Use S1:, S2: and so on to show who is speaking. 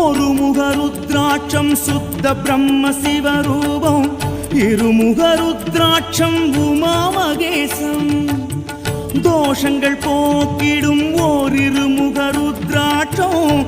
S1: ஒரு முக ருத்ராட்சம் சுத்த பிரம்ம சிவரூபம், இருமுக ருத்ராட்சம் உமா மகேசம். தோஷங்கள் போக்கிடும் ஓர் இருமுக ருத்ராட்சம்